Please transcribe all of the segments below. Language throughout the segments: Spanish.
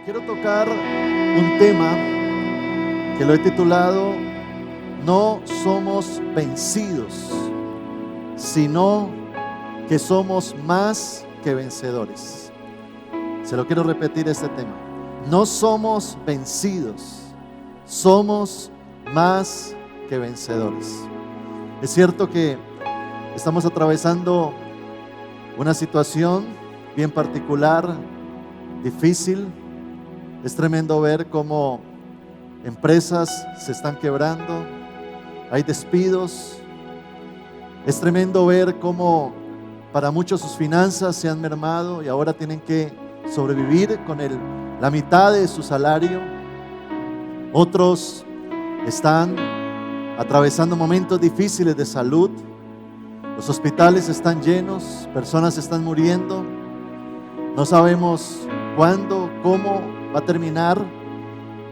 Quiero tocar un tema que lo he titulado No somos vencidos, sino que somos más que vencedores. Se lo quiero repetir este tema. No somos vencidos, somos más que vencedores. Es cierto que estamos atravesando una situación bien particular, difícil. Es tremendo ver cómo empresas se están quebrando, hay despidos. Es tremendo ver cómo para muchos sus finanzas se han mermado y ahora tienen que sobrevivir con la mitad de su salario. Otros están atravesando momentos difíciles de salud. Los hospitales están llenos, personas están muriendo. No sabemos cuándo, cómo va a terminar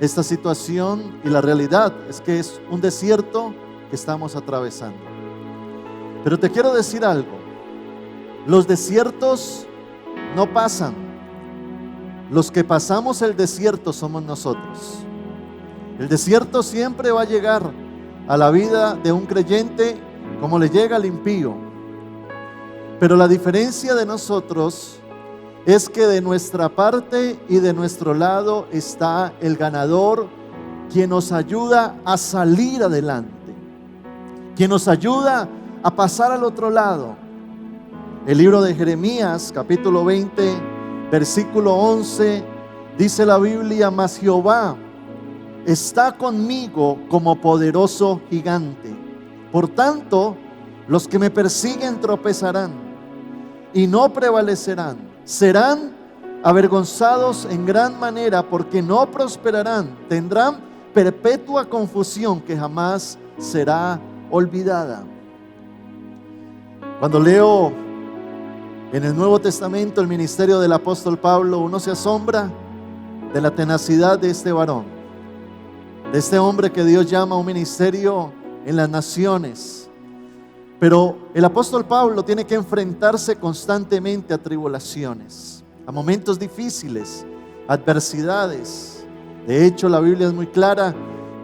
esta situación, y la realidad es que es un desierto que estamos atravesando. Pero te quiero decir algo: los desiertos no pasan. Los que pasamos el desierto somos nosotros. El desierto siempre va a llegar a la vida de un creyente como le llega al impío. Pero la diferencia de nosotros es que de nuestra parte y de nuestro lado está el ganador, quien nos ayuda a salir adelante, quien nos ayuda a pasar al otro lado. El libro de Jeremías, capítulo 20, versículo 11, dice la Biblia: Mas Jehová está conmigo como poderoso gigante. Por tanto, los que me persiguen tropezarán y no prevalecerán. Serán avergonzados en gran manera, porque no prosperarán. Tendrán perpetua confusión que jamás será olvidada. Cuando leo en el Nuevo Testamento el ministerio del apóstol Pablo, uno se asombra de la tenacidad de este varón, de este hombre que Dios llama a un ministerio en las naciones. Pero el apóstol Pablo tiene que enfrentarse constantemente a tribulaciones, a momentos difíciles, adversidades. De hecho, la Biblia es muy clara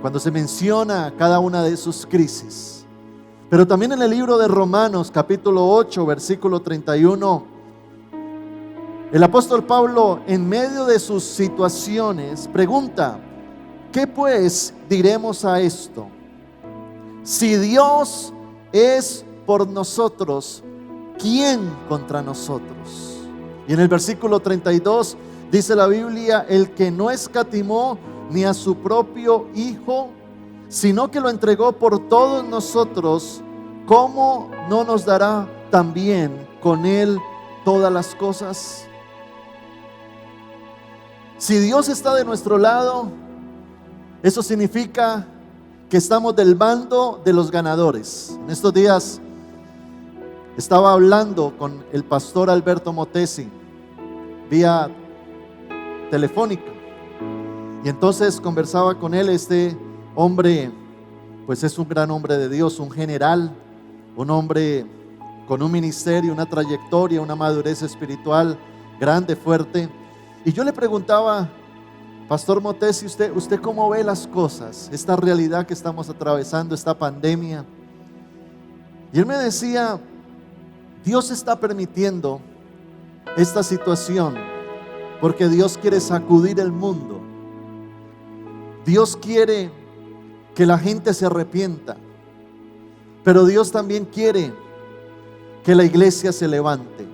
cuando se menciona cada una de sus crisis. Pero también en el libro de Romanos, capítulo 8, versículo 31, el apóstol Pablo, en medio de sus situaciones, pregunta: ¿qué pues diremos a esto? Si Dios es por nosotros, ¿quién contra nosotros? Y en el versículo 32 dice la Biblia: el que no escatimó ni a su propio Hijo, sino que lo entregó por todos nosotros, ¿cómo no nos dará también con Él todas las cosas? Si Dios está de nuestro lado, eso significa que estamos del bando de los ganadores. En estos días estaba hablando con el pastor Alberto Motesi vía telefónica, y entonces conversaba con él. Este hombre pues es un gran hombre de Dios, un general, un hombre con un ministerio, una trayectoria, una madurez espiritual grande, fuerte. Y yo le preguntaba: Pastor Motesi, ¿usted cómo ve las cosas, esta realidad que estamos atravesando, esta pandemia? Y él me decía: Dios está permitiendo esta situación porque Dios quiere sacudir el mundo. Dios quiere que la gente se arrepienta, pero Dios también quiere que la iglesia se levante,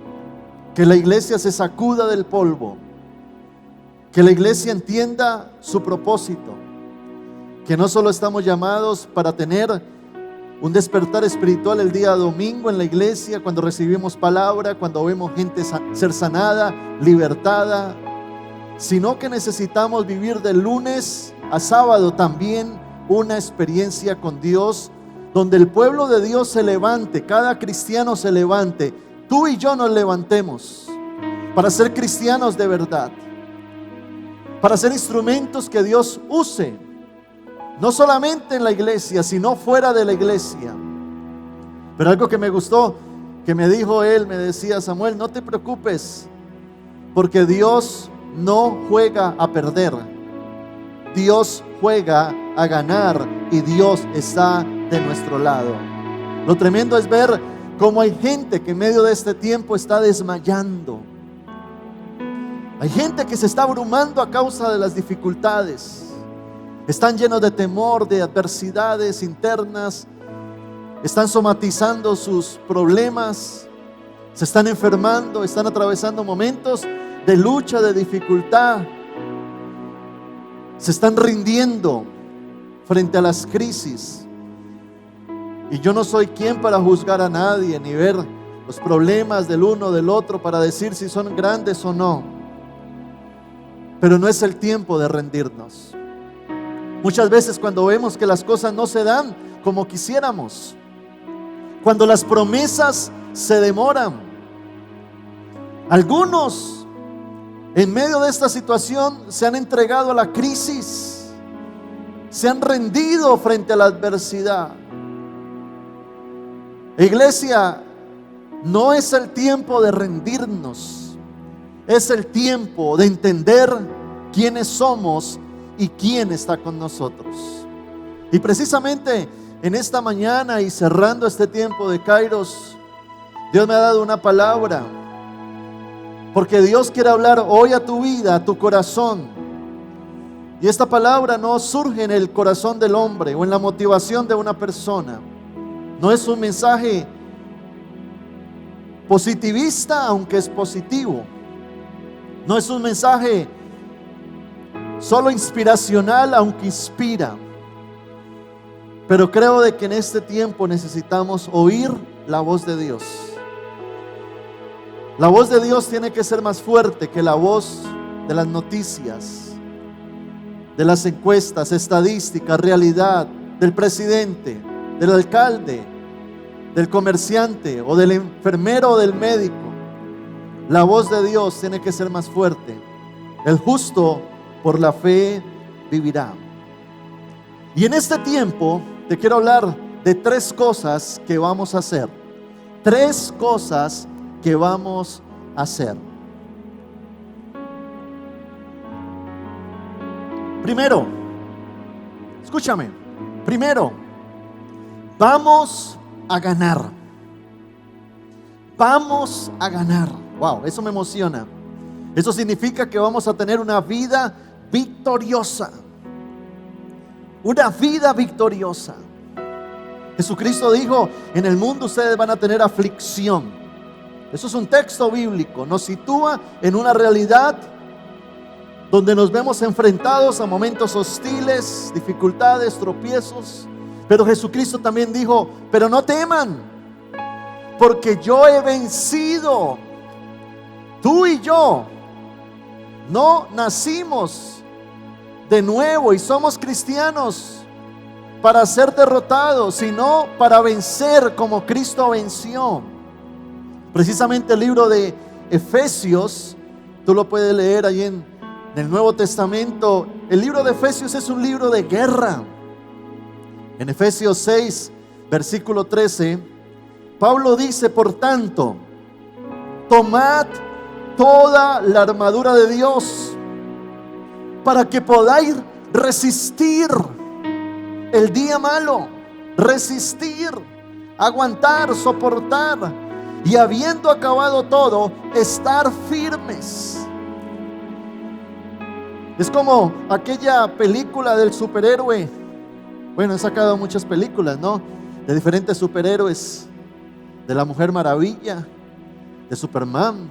que la iglesia se sacuda del polvo, que la iglesia entienda su propósito, que no solo estamos llamados para tener un despertar espiritual el día domingo en la iglesia, cuando recibimos palabra, cuando vemos gente ser sanada, libertada, sino que necesitamos vivir de lunes a sábado también una experiencia con Dios, donde el pueblo de Dios se levante, cada cristiano se levante, tú y yo nos levantemos para ser cristianos de verdad, para ser instrumentos que Dios use, no solamente en la iglesia, sino fuera de la iglesia. Pero algo que me gustó, que me dijo él, me decía: Samuel, no te preocupes, porque Dios no juega a perder. Dios juega a ganar y Dios está de nuestro lado. Lo tremendo es ver cómo hay gente que en medio de este tiempo está desmayando. Hay gente que se está abrumando a causa de las dificultades. Están llenos de temor, de adversidades internas. Están somatizando sus problemas. Se están enfermando, están atravesando momentos de lucha, de dificultad. Se están rindiendo frente a las crisis. Y yo no soy quien para juzgar a nadie, ni ver los problemas del uno o del otro para decir si son grandes o no. Pero no es el tiempo de rendirnos. Muchas veces cuando vemos que las cosas no se dan como quisiéramos, cuando las promesas se demoran, algunos en medio de esta situación se han entregado a la crisis, se han rendido frente a la adversidad. Iglesia, no es el tiempo de rendirnos, es el tiempo de entender quiénes somos y quién está con nosotros. Y precisamente en esta mañana y cerrando este tiempo de Kairos, Dios me ha dado una palabra, porque Dios quiere hablar hoy a tu vida, a tu corazón. Y esta palabra no surge en el corazón del hombre o en la motivación de una persona. No es un mensaje positivista, aunque es positivo. No es un mensaje solo inspiracional, aunque inspira. Pero creo de que en este tiempo necesitamos oír la voz de Dios. La voz de Dios tiene que ser más fuerte que la voz de las noticias, de las encuestas, estadísticas, realidad, del presidente, del alcalde, del comerciante o del enfermero o del médico. La voz de Dios tiene que ser más fuerte. El justo por la fe vivirá. Y en este tiempo te quiero hablar de 3 cosas que vamos a hacer. 3 cosas que vamos a hacer. Primero, escúchame. Primero, vamos a ganar. Vamos a ganar. Wow, eso me emociona. Eso significa que vamos a tener una vida victoriosa. Una vida victoriosa. Jesucristo dijo: en el mundo ustedes van a tener aflicción. Eso es un texto bíblico. Nos sitúa en una realidad donde nos vemos enfrentados a momentos hostiles, dificultades, tropiezos. Pero Jesucristo también dijo: pero no teman, porque yo he vencido. Tú y yo no nacimos de nuevo y somos cristianos para ser derrotados, sino para vencer como Cristo venció. Precisamente el libro de Efesios, tú lo puedes leer ahí en el Nuevo Testamento. El libro de Efesios es un libro de guerra. En Efesios 6, versículo 13, Pablo dice: por tanto, tomad toda la armadura de Dios para que podáis resistir el día malo. Resistir, aguantar, soportar, y habiendo acabado todo, estar firmes. Es como aquella película del superhéroe. Bueno, han sacado muchas películas, ¿no? De diferentes superhéroes. De la Mujer Maravilla, de Superman,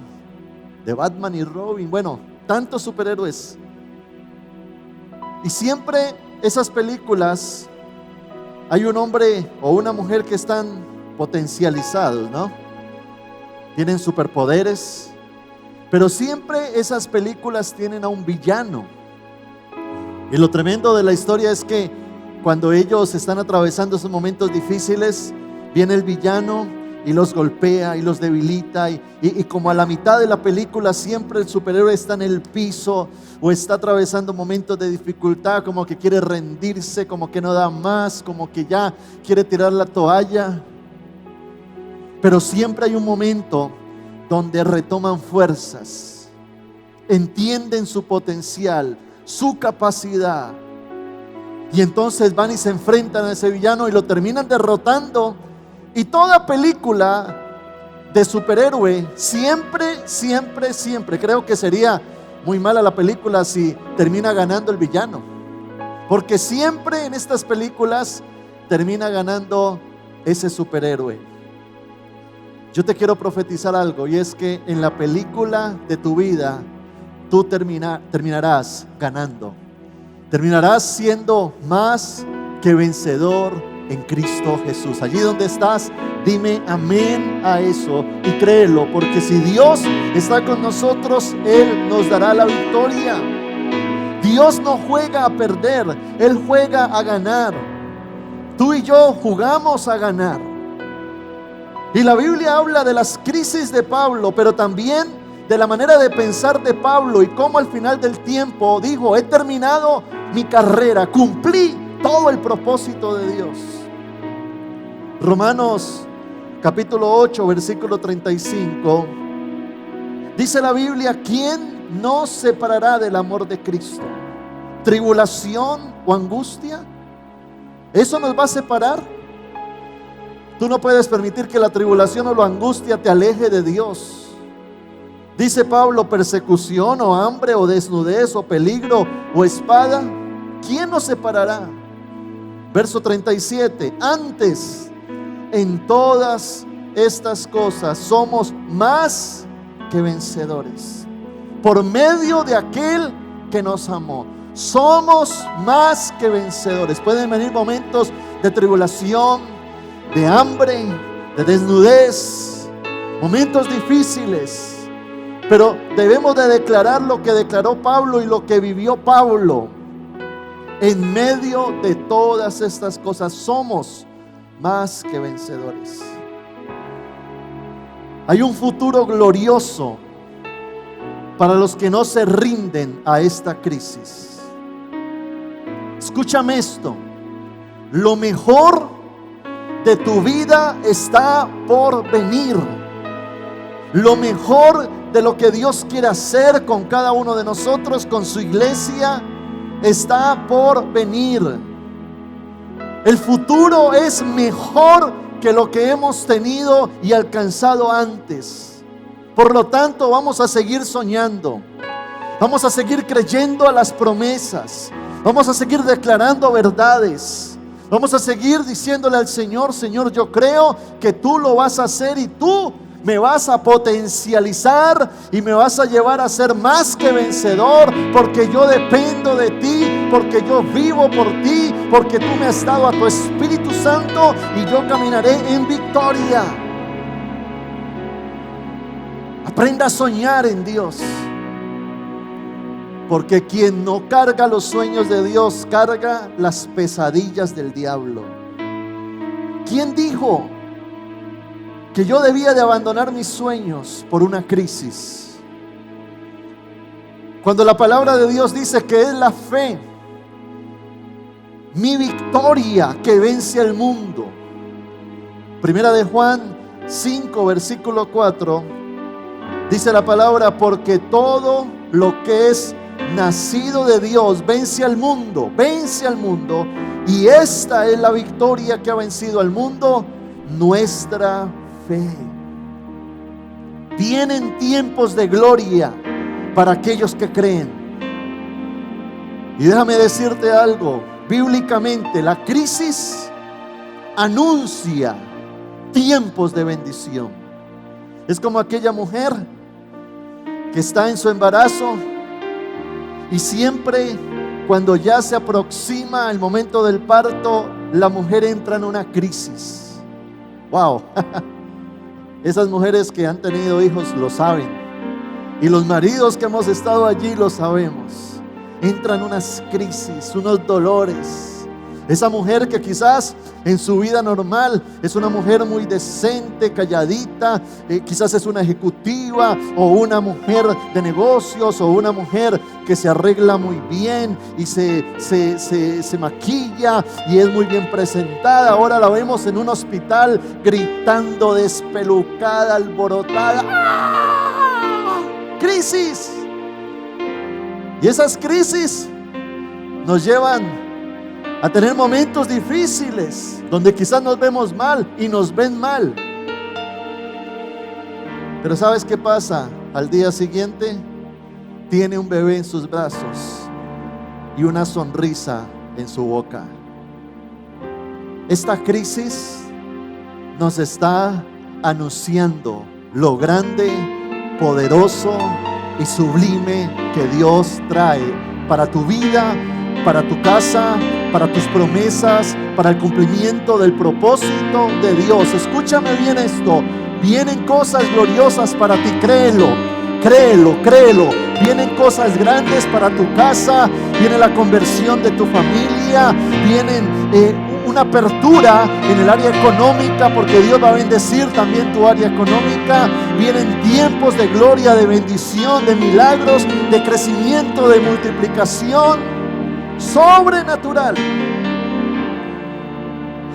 de Batman y Robin. Bueno, tantos superhéroes. Y siempre esas películas hay un hombre o una mujer que están potencializados, ¿no? Tienen superpoderes. Pero siempre esas películas tienen a un villano. Y lo tremendo de la historia es que cuando ellos están atravesando esos momentos difíciles, viene el villano y los golpea y los debilita, y como a la mitad de la película siempre el superhéroe está en el piso o está atravesando momentos de dificultad, como que quiere rendirse, como que no da más, como que ya quiere tirar la toalla. Pero siempre hay un momento donde retoman fuerzas, entienden su potencial, su capacidad. Y entonces van y se enfrentan a ese villano y lo terminan derrotando. Y toda película de superhéroe siempre, creo que sería muy mala la película si termina ganando el villano, porque siempre en estas películas termina ganando ese superhéroe. Yo te quiero profetizar algo, y es que en la película de tu vida tú terminarás ganando. Terminarás siendo más que vencedor en Cristo Jesús. Allí donde estás, dime amén a eso y créelo, porque si Dios está con nosotros, Él nos dará la victoria. Dios no juega a perder, Él juega a ganar. Tú y yo jugamos a ganar. Y la Biblia habla de las crisis de Pablo, pero también de la manera de pensar de Pablo y cómo al final del tiempo dijo: he terminado mi carrera, cumplí todo el propósito de Dios. Romanos capítulo 8 versículo 35 dice la Biblia: ¿quién nos separará del amor de Cristo? ¿Tribulación o angustia? ¿Eso nos va a separar? Tú no puedes permitir que la tribulación o la angustia te aleje de Dios. Dice Pablo: persecución o hambre o desnudez o peligro o espada, ¿quién nos separará? Verso 37: antes, en todas estas cosas somos más que vencedores por medio de aquel que nos amó. Somos más que vencedores. Pueden venir momentos de tribulación, de hambre, de desnudez, momentos difíciles, pero debemos de declarar lo que declaró Pablo y lo que vivió Pablo. En medio de todas estas cosas somos más que vencedores. Hay un futuro glorioso para los que no se rinden a esta crisis. Escúchame esto: lo mejor de tu vida está por venir. Lo mejor de lo que Dios quiere hacer con cada uno de nosotros, con su iglesia, está por venir. El futuro es mejor que lo que hemos tenido y alcanzado antes. Por lo tanto, vamos a seguir soñando, vamos a seguir creyendo a las promesas, vamos a seguir declarando verdades, vamos a seguir diciéndole al Señor: Señor, yo creo que tú lo vas a hacer y tú me vas a potencializar y me vas a llevar a ser más que vencedor, porque yo dependo de ti, porque yo vivo por ti, porque tú me has dado a tu Espíritu Santo y yo caminaré en victoria. Aprenda a soñar en Dios, porque quien no carga los sueños de Dios carga las pesadillas del diablo. ¿Quién dijo que yo debía de abandonar mis sueños por una crisis? Cuando la palabra de Dios dice que es la fe, mi victoria, que vence al mundo. Primera de Juan 5 versículo 4 dice la palabra: porque todo lo que es nacido de Dios vence al mundo, y esta es la victoria que ha vencido al mundo, nuestra fe. Vienen tiempos de gloria para aquellos que creen. Y déjame decirte algo: bíblicamente la crisis anuncia tiempos de bendición. Es como aquella mujer que está en su embarazo y siempre cuando ya se aproxima el momento del parto, la mujer entra en una crisis. Wow. Esas mujeres que han tenido hijos lo saben, y los maridos que hemos estado allí lo sabemos. Entran unas crisis, unos dolores. Esa mujer que quizás en su vida normal es una mujer muy decente, calladita, quizás es una ejecutiva o una mujer de negocios o una mujer que se arregla muy bien y se maquilla y es muy bien presentada. Ahora la vemos en un hospital gritando, despelucada, alborotada. ¡Ah! Crisis. Y esas crisis nos llevan a tener momentos difíciles, donde quizás nos vemos mal y nos ven mal. Pero ¿sabes qué pasa? Al día siguiente tiene un bebé en sus brazos y una sonrisa en su boca. Esta crisis nos está anunciando lo grande, poderoso y sublime que Dios trae para tu vida, para tu casa, para tus promesas, para el cumplimiento del propósito de Dios. Escúchame bien esto. Vienen cosas gloriosas para ti, créelo, créelo, créelo. Vienen cosas grandes para tu casa, viene la conversión de tu familia, vienen una apertura en el área económica, porque Dios va a bendecir también tu área económica. Vienen tiempos de gloria, de bendición, de milagros, de crecimiento, de multiplicación sobrenatural.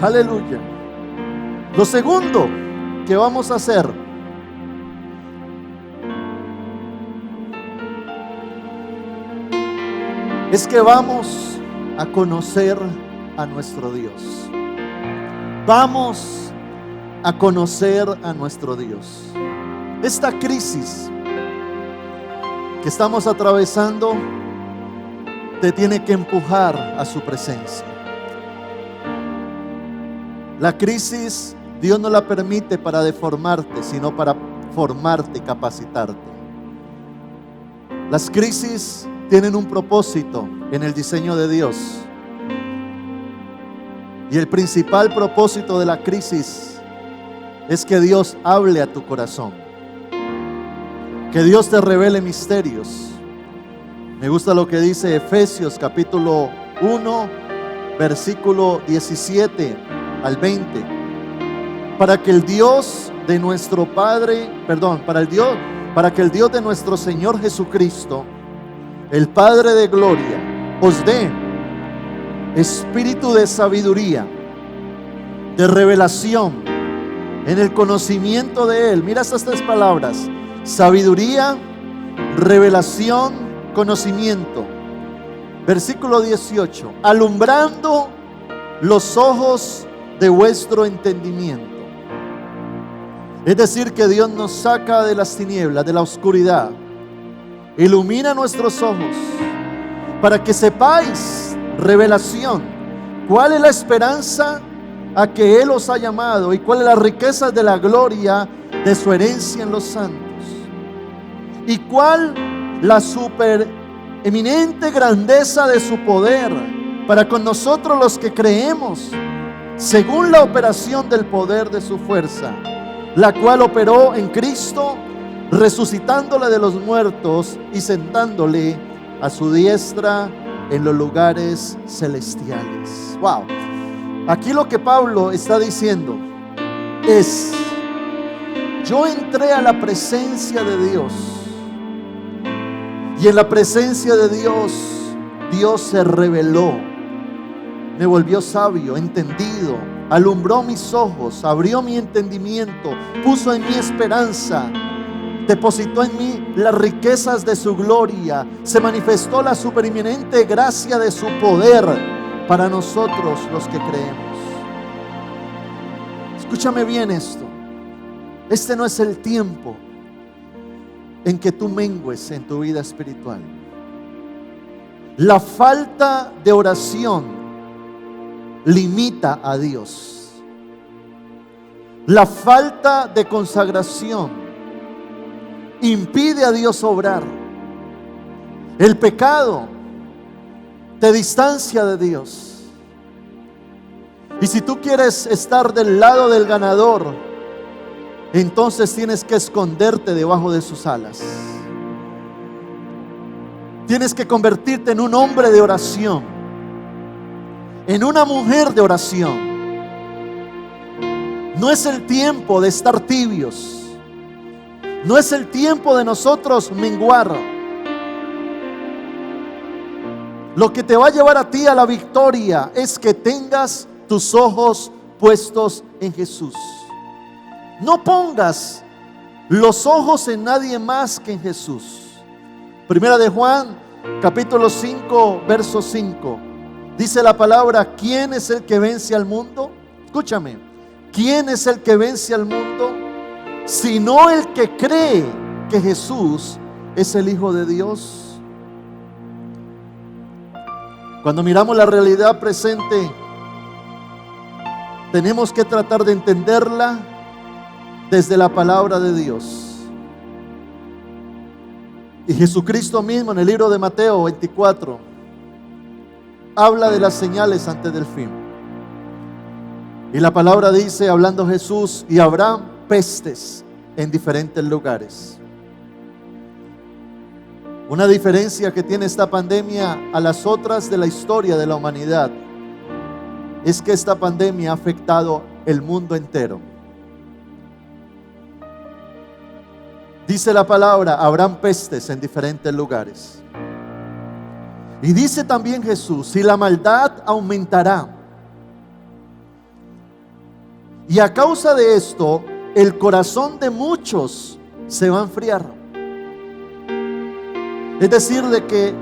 Aleluya. Lo segundo que vamos a hacer es que vamos a conocer a nuestro Dios. Vamos a conocer a nuestro Dios. Esta crisis que estamos atravesando te tiene que empujar a su presencia. La crisis Dios no la permite para deformarte, sino para formarte y capacitarte. Las crisis tienen un propósito en el diseño de Dios. Y el principal propósito de la crisis es que Dios hable a tu corazón, que Dios te revele misterios. Me gusta lo que dice Efesios capítulo 1, versículo 17 al 20. Para que el Dios de nuestro Padre, para que el Dios de nuestro Señor Jesucristo, el Padre de gloria, os dé espíritu de sabiduría, de revelación, en el conocimiento de Él. Mira estas tres palabras: sabiduría, revelación, conocimiento. Versículo 18: alumbrando los ojos de vuestro entendimiento. Es decir, que Dios nos saca de las tinieblas, de la oscuridad, ilumina nuestros ojos para que sepáis, revelación, cuál es la esperanza a que Él os ha llamado y cuáles las riquezas de la gloria de su herencia en los santos, y cuál la supereminente grandeza de su poder para con nosotros los que creemos, según la operación del poder de su fuerza, la cual operó en Cristo, resucitándole de los muertos y sentándole a su diestra en los lugares celestiales. Wow. Aquí lo que Pablo está diciendo es: yo entré a la presencia de Dios, y en la presencia de Dios, Dios se reveló, me volvió sabio, entendido, alumbró mis ojos, abrió mi entendimiento, puso en mí esperanza, depositó en mí las riquezas de su gloria, se manifestó la supereminente gracia de su poder para nosotros los que creemos. Escúchame bien esto: este no es el tiempo en que tú mengues en tu vida espiritual. La falta de oración limita a Dios. La falta de consagración impide a Dios obrar. El pecado te distancia de Dios. Y si tú quieres estar del lado del ganador, entonces tienes que esconderte debajo de sus alas. Tienes que convertirte en un hombre de oración, en una mujer de oración. No es el tiempo de estar tibios. No es el tiempo de nosotros menguar. Lo que te va a llevar a ti a la victoria es que tengas tus ojos puestos en Jesús. No pongas los ojos en nadie más que en Jesús. Primera de Juan capítulo 5, verso 5. Dice la palabra: ¿quién es el que vence al mundo? Escúchame. ¿Quién es el que vence al mundo? Sino el que cree que Jesús es el Hijo de Dios. Cuando miramos la realidad presente, tenemos que tratar de entenderla desde la palabra de Dios. Y Jesucristo mismo en el libro de Mateo 24 habla de las señales antes del fin. Y la palabra dice, hablando Jesús: y habrá pestes en diferentes lugares. Una diferencia que tiene esta pandemia a las otras de la historia de la humanidad es que esta pandemia ha afectado el mundo entero. Dice la palabra: habrán pestes en diferentes lugares. Y dice también Jesús: y la maldad aumentará. Y a causa de esto, el corazón de muchos se va a enfriar. Es decir, de que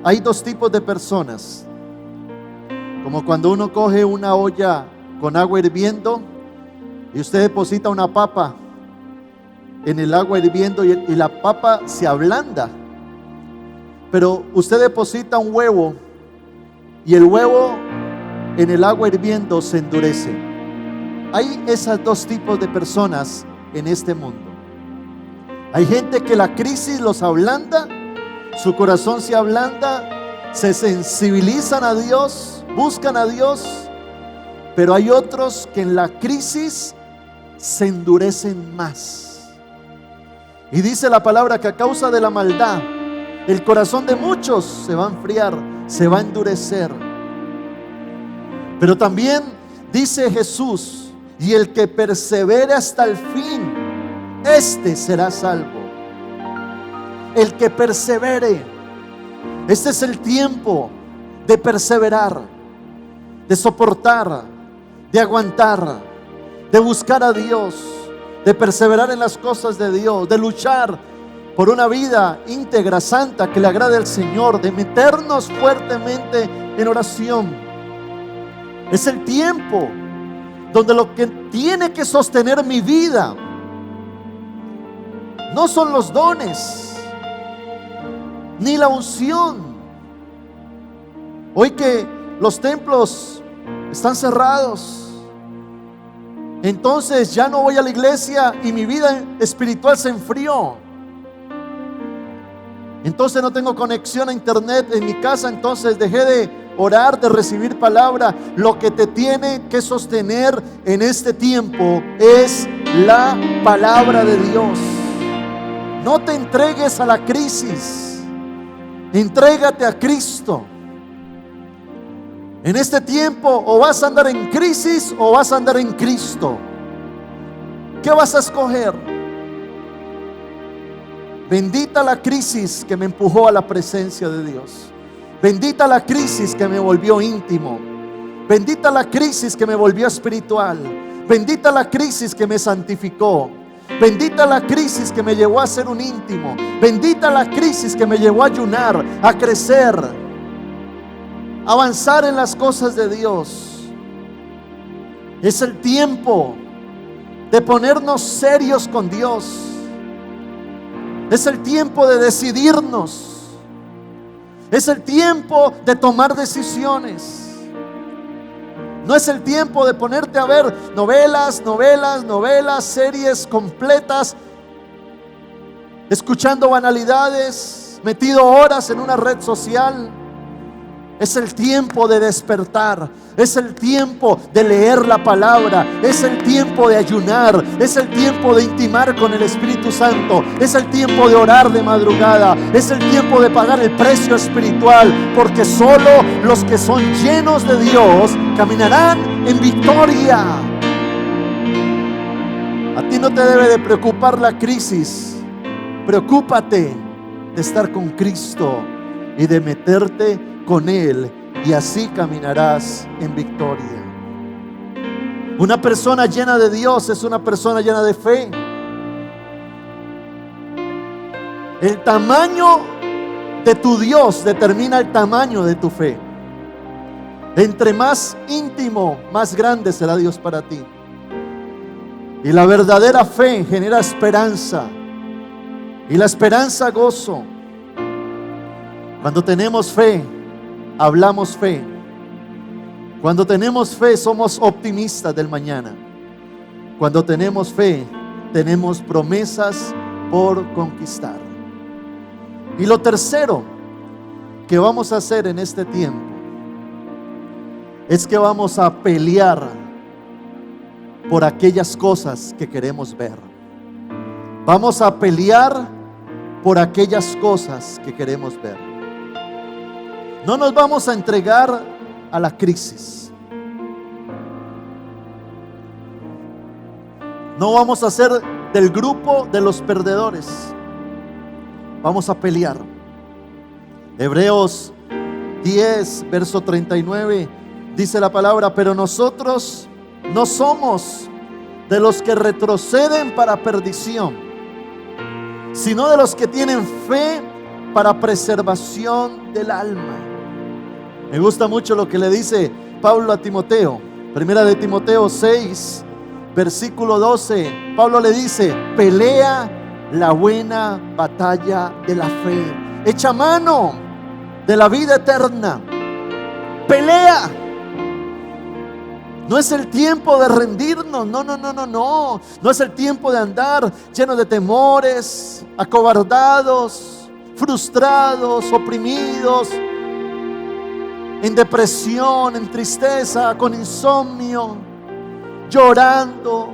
hay dos tipos de personas. Como cuando uno coge una olla con agua hirviendo y usted deposita una papa en el agua hirviendo y la papa se ablanda. Pero usted deposita un huevo y el huevo en el agua hirviendo se endurece. Hay esos dos tipos de personas en este mundo. Hay gente que la crisis los ablanda, su corazón se ablanda, se sensibilizan a Dios, buscan a Dios. Pero hay otros que en la crisis se endurecen más. Y dice la palabra que a causa de la maldad, el corazón de muchos se va a enfriar, se va a endurecer. Pero también dice Jesús: y el que persevere hasta el fin, este será salvo. El que persevere. Este es el tiempo de perseverar, de soportar, de aguantar, de buscar a Dios, de perseverar en las cosas de Dios, de luchar por una vida íntegra, santa, que le agrade al Señor, de meternos fuertemente en oración. Es el tiempo donde lo que tiene que sostener mi vida no son los dones ni la unción. Hoy que los templos están cerrados, entonces ya no voy a la iglesia y mi vida espiritual se enfrió. Entonces no tengo conexión a internet en mi casa, entonces dejé de orar, de recibir palabra. Lo que te tiene que sostener en este tiempo es la palabra de Dios. No te entregues a la crisis, entrégate a Cristo. En este tiempo o vas a andar en crisis o vas a andar en Cristo. ¿Qué vas a escoger? Bendita la crisis que me empujó a la presencia de Dios. Bendita la crisis que me volvió íntimo. Bendita la crisis que me volvió espiritual. Bendita la crisis que me santificó. Bendita la crisis que me llevó a ser un íntimo. Bendita la crisis que me llevó a ayunar, a crecer, a avanzar en las cosas de Dios. Es el tiempo de ponernos serios con Dios. Es el tiempo de decidirnos. Es el tiempo de tomar decisiones. No es el tiempo de ponerte a ver novelas, series completas, escuchando banalidades, metido horas en una red social. Es el tiempo de despertar. Es el tiempo de leer la palabra. Es el tiempo de ayunar. Es el tiempo de intimar con el Espíritu Santo. Es el tiempo de orar de madrugada. Es el tiempo de pagar el precio espiritual. Porque solo los que son llenos de Dios caminarán en victoria. A ti no te debe de preocupar la crisis. Preocúpate de estar con Cristo y de meterte con Él, y así caminarás en victoria. Una persona llena de Dios es una persona llena de fe. El tamaño de tu Dios determina el tamaño de tu fe. Entre más íntimo, más grande será Dios para ti. Y la verdadera fe genera esperanza. Y la esperanza gozo. Cuando tenemos fe, hablamos fe. Cuando tenemos fe, somos optimistas del mañana. Cuando tenemos fe, tenemos promesas por conquistar. Y lo tercero que vamos a hacer en este tiempo es que vamos a pelear por aquellas cosas que queremos ver. Vamos a pelear por aquellas cosas que queremos ver. No nos vamos a entregar a la crisis. No vamos a ser del grupo de los perdedores. Vamos a pelear. Hebreos 10, verso 39, dice la palabra: pero nosotros no somos de los que retroceden para perdición, sino de los que tienen fe para preservación del alma. Me gusta mucho lo que le dice Pablo a Timoteo. Primera de Timoteo 6, versículo 12. Pablo le dice: pelea la buena batalla de la fe, echa mano de la vida eterna, pelea. No es el tiempo de rendirnos, no es el tiempo de andar llenos de temores, acobardados, frustrados, oprimidos, en depresión, en tristeza, con insomnio, llorando,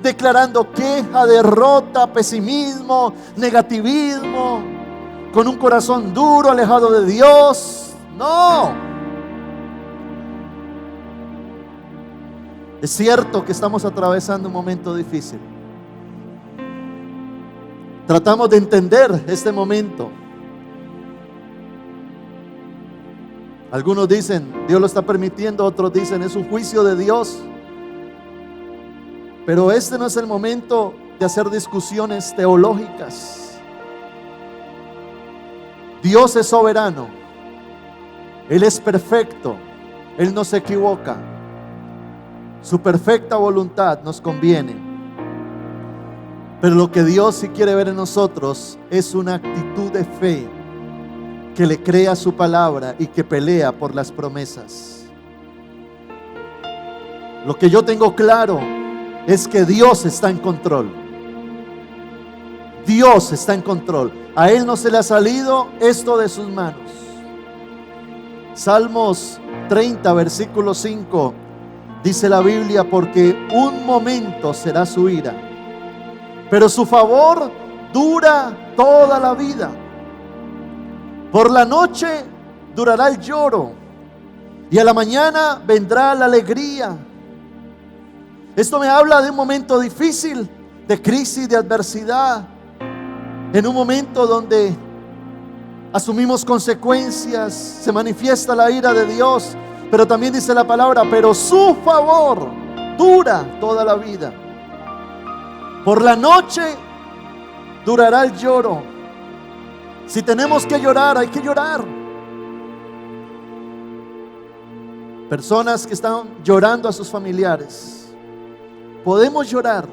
declarando queja, derrota, pesimismo, negativismo, con un corazón duro, alejado de Dios. No. Es cierto que estamos atravesando un momento difícil. Tratamos de entender este momento. Algunos dicen Dios lo está permitiendo, otros dicen es un juicio de Dios. Pero este no es el momento de hacer discusiones teológicas. Dios es soberano. Él es perfecto. Él no se equivoca. Su perfecta voluntad nos conviene. Pero lo que Dios sí quiere ver en nosotros es una actitud de fe que le crea a su palabra y que pelea por las promesas. Lo que yo tengo claro es que Dios está en control. Dios está en control. A Él no se le ha salido esto de sus manos. Salmos 30, versículo 5. Dice la Biblia: porque un momento será su ira, pero su favor dura toda la vida. Por la noche durará el lloro, y a la mañana vendrá la alegría. Esto me habla de un momento difícil, de crisis, de adversidad, en un momento donde asumimos consecuencias, se manifiesta la ira de Dios. Pero también dice la palabra: pero su favor dura toda la vida. Por la noche durará el lloro. Si tenemos que llorar, hay que llorar. Personas que están llorando a sus familiares, podemos llorar.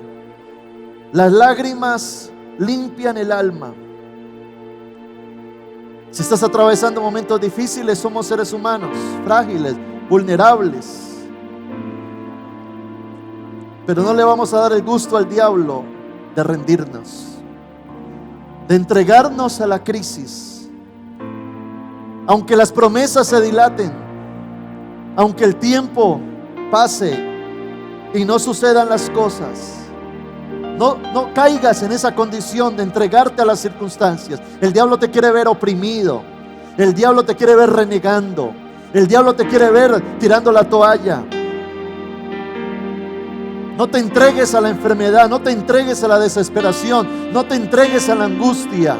Las lágrimas limpian el alma. Si estás atravesando momentos difíciles, somos seres humanos, frágiles, vulnerables. Pero no le vamos a dar el gusto al diablo de rendirnos, de entregarnos a la crisis. Aunque las promesas se dilaten, aunque el tiempo pase y no sucedan las cosas, no caigas en esa condición de entregarte a las circunstancias. El diablo te quiere ver oprimido. El diablo te quiere ver renegando. El diablo te quiere ver tirando la toalla. No te entregues a la enfermedad. No te entregues a la desesperación. No te entregues a la angustia.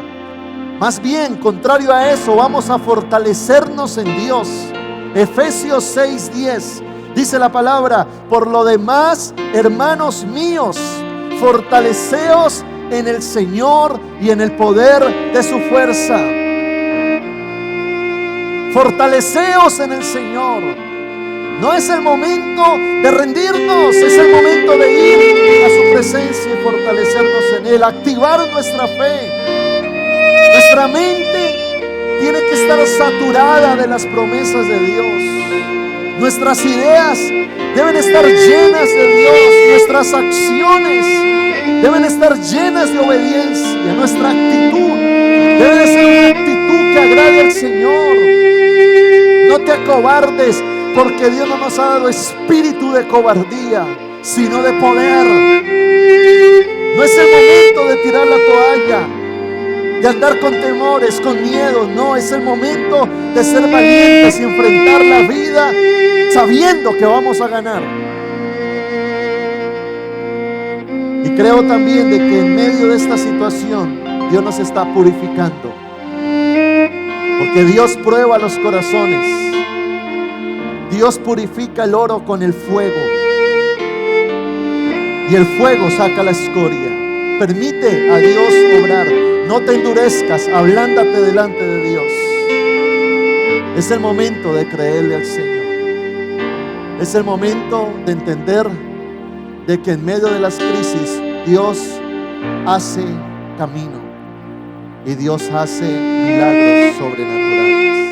Más bien, contrario a eso, vamos a fortalecernos en Dios. Efesios 6:10 dice la palabra: por lo demás, hermanos míos, fortaleceos en el Señor y en el poder de su fuerza. Fortaleceos en el Señor. No es el momento de rendirnos, es el momento de ir a su presencia y fortalecernos en Él, activar nuestra fe. Nuestra mente tiene que estar saturada de las promesas de Dios. Nuestras ideas deben estar llenas de Dios. Nuestras acciones deben estar llenas de obediencia. Nuestra actitud debe ser una actitud que agrade al Señor. No te acobardes, porque Dios no nos ha dado espíritu de cobardía, sino de poder. No es el momento de tirar la toalla, de andar con temores, con miedo. No, es el momento de ser valientes y enfrentar la vida sabiendo que vamos a ganar. Y creo también de que en medio de esta situación Dios nos está purificando, porque Dios prueba los corazones. Dios purifica el oro con el fuego, y el fuego saca la escoria. Permite a Dios obrar. No te endurezcas, ablándate delante de Dios. Es el momento de creerle al Señor. Es el momento de entender de que en medio de las crisis Dios hace camino y Dios hace milagros sobrenaturales.